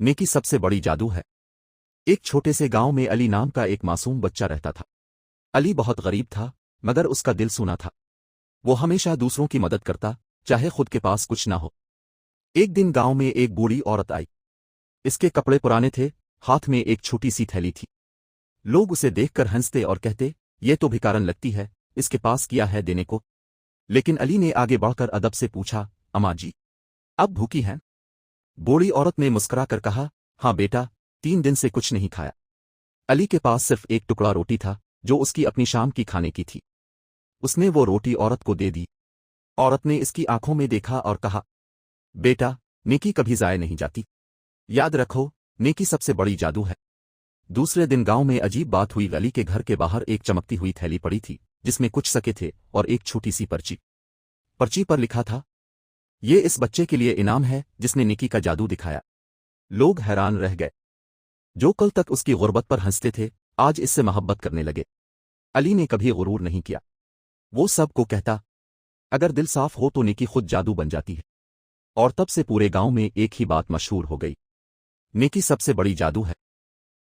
नेकी सबसे बड़ी जादू है। एक छोटे से गांव में अली नाम का एक मासूम बच्चा रहता था। अली बहुत गरीब था, मगर उसका दिल सूना था। वो हमेशा दूसरों की मदद करता, चाहे खुद के पास कुछ ना हो। एक दिन गांव में एक बूढ़ी औरत आई। इसके कपड़े पुराने थे, हाथ में एक छोटी सी थैली थी। लोग उसे देखकर हंसते और कहते, ये तो भिखारन लगती है, इसके पास किया है देने को। लेकिन अली ने आगे बढ़कर अदब से पूछा, अम्मा जी, अब भूखी हैं? बूढ़ी औरत ने मुस्कुरा कर कहा, हाँ बेटा, 3 दिन से कुछ नहीं खाया। अली के पास सिर्फ एक टुकड़ा रोटी था, जो उसकी अपनी शाम की खाने की थी। उसने वो रोटी औरत को दे दी। औरत ने इसकी आंखों में देखा और कहा, बेटा, नेकी कभी ज़ाय नहीं जाती। याद रखो, नेकी सबसे बड़ी जादू है। दूसरे दिन गांव में अजीब बात हुई। अली के घर के बाहर एक चमकती हुई थैली पड़ी थी, जिसमें कुछ सके थे और एक छोटी सी पर्ची। पर्ची पर लिखा था, ये इस बच्चे के लिए इनाम है जिसने नेकी का जादू दिखाया। लोग हैरान रह गए। जो कल तक उसकी गुर्बत पर हंसते थे, आज इससे मोहब्बत करने लगे। अली ने कभी गुरूर नहीं किया। वो सबको कहता, अगर दिल साफ हो तो नेकी खुद जादू बन जाती है। और तब से पूरे गांव में एक ही बात मशहूर हो गई, नेकी सबसे बड़ी जादू है।